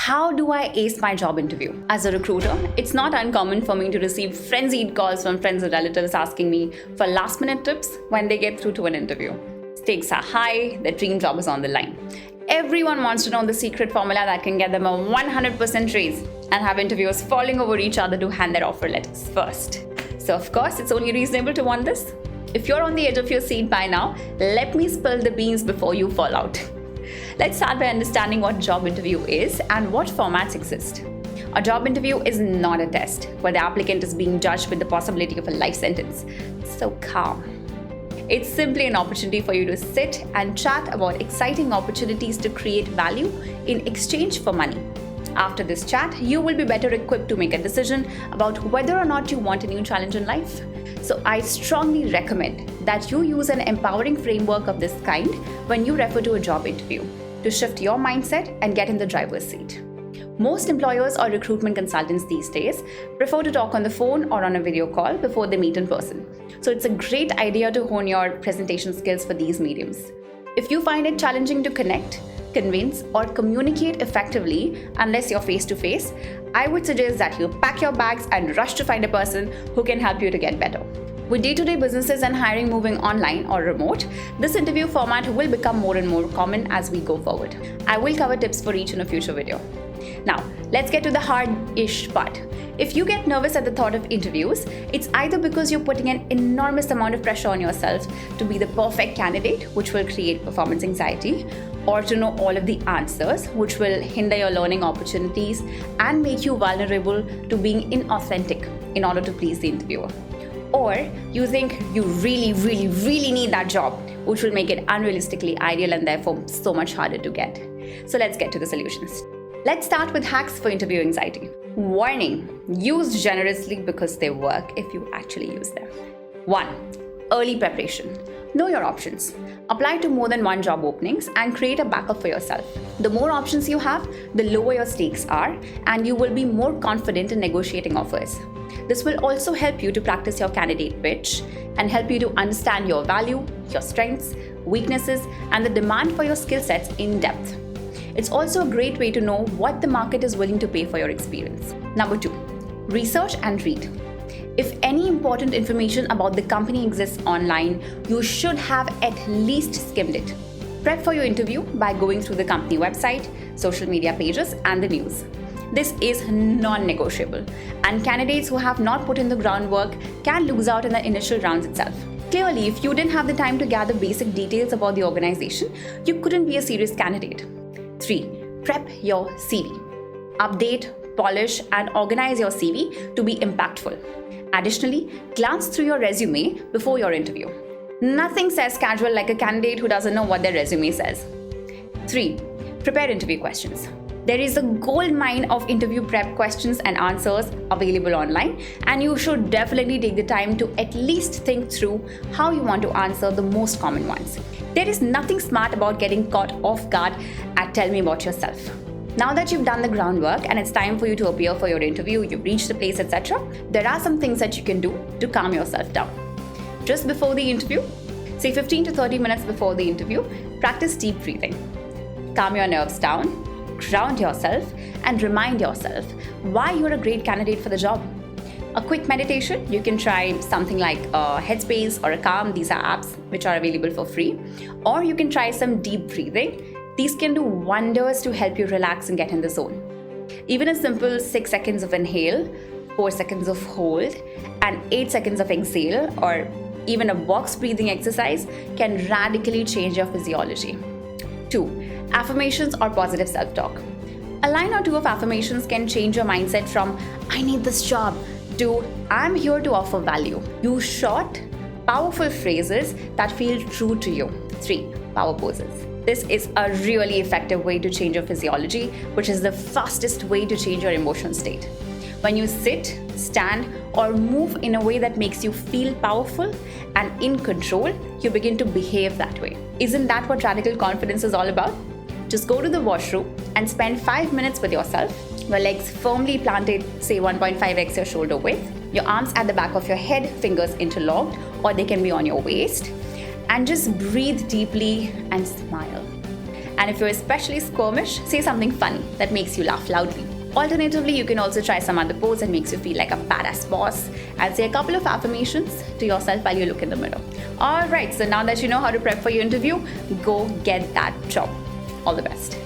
How do I ace my job interview? As a recruiter, it's not uncommon for me to receive frenzied calls from friends and relatives asking me for last-minute tips when they get through to an interview. Stakes are high, their dream job is on the line. Everyone wants to know the secret formula that can get them a 100% raise and have interviewers falling over each other to hand their offer letters first. So of course, it's only reasonable to want this. If you're on the edge of your seat by now, let me spill the beans before you fall out. Let's start by understanding what job interview is and what formats exist. A job interview is not a test where the applicant is being judged with the possibility of a life sentence. So calm. It's simply an opportunity for you to sit and chat about exciting opportunities to create value in exchange for money. After this chat, you will be better equipped to make a decision about whether or not you want a new challenge in life. So I strongly recommend that you use an empowering framework of this kind when you refer to a job interview to shift your mindset and get in the driver's seat. Most employers or recruitment consultants these days prefer to talk on the phone or on a video call before they meet in person. So it's a great idea to hone your presentation skills for these mediums. If you find it challenging to connect, convince, or communicate effectively unless you're face-to-face, I would suggest that you pack your bags and rush to find a person who can help you to get better. With day-to-day businesses and hiring moving online or remote, this interview format will become more and more common as we go forward. I will cover tips for each in a future video. Now, let's get to the hard-ish part. If you get nervous at the thought of interviews, it's either because you're putting an enormous amount of pressure on yourself to be the perfect candidate, which will create performance anxiety, or to know all of the answers, which will hinder your learning opportunities and make you vulnerable to being inauthentic in order to please the interviewer. Or you think you really need that job, which will make it unrealistically ideal and therefore so much harder to get. So let's get to the solutions. Let's start with hacks for interview anxiety. Warning, use generously because they work if you actually use them. 1. Early preparation. Know your options. Apply to more than one job openings and create a backup for yourself. The more options you have, the lower your stakes are, and you will be more confident in negotiating offers. This will also help you to practice your candidate pitch and help you to understand your value, your strengths, weaknesses, and the demand for your skill sets in depth. It's also a great way to know what the market is willing to pay for your experience. Number 2, research and read. If any important information about the company exists online, you should have at least skimmed it. Prep for your interview by going through the company website, social media pages, and the news. This is non-negotiable, and candidates who have not put in the groundwork can lose out in the initial rounds itself. Clearly, if you didn't have the time to gather basic details about the organization, you couldn't be a serious candidate. 3. Prep your CV. Update, polish, and organize your CV to be impactful. Additionally, glance through your resume before your interview. Nothing says casual like a candidate who doesn't know what their resume says. 3. Prepare interview questions. There is a gold mine of interview prep questions and answers available online, and you should definitely take the time to at least think through how you want to answer the most common ones. There is nothing smart about getting caught off guard at tell me about yourself. Now that you've done the groundwork and it's time for you to appear for your interview, you've reached the place, etc., there are some things that you can do to calm yourself down. Just before the interview, say 15 to 30 minutes before the interview, practice deep breathing. Calm your nerves down, ground yourself, and remind yourself why you're a great candidate for the job. A quick meditation, you can try something like Headspace or a Calm. These are apps which are available for free. Or you can try some deep breathing. These can do wonders to help you relax and get in the zone. Even a simple 6 seconds of inhale, 4 seconds of hold, and 8 seconds of exhale, or even a box breathing exercise can radically change your physiology. 2. Affirmations or positive self-talk. A line or two of affirmations can change your mindset from "I need this job" to "I'm here to offer value." Use short, powerful phrases that feel true to you. 3. Power poses. This is a really effective way to change your physiology, which is the fastest way to change your emotional state. When you sit, stand, or move in a way that makes you feel powerful and in control, you begin to behave that way. Isn't that what radical confidence is all about? Just go to the washroom and spend 5 minutes with yourself, your legs firmly planted, say 1.5x your shoulder width, your arms at the back of your head, fingers interlocked, or they can be on your waist, and just breathe deeply and smile. And if you're especially squirmish, say something funny that makes you laugh loudly. Alternatively, you can also try some other pose that makes you feel like a badass boss and say a couple of affirmations to yourself while you look in the mirror. Alright, so now that you know how to prep for your interview, go get that job. All the best.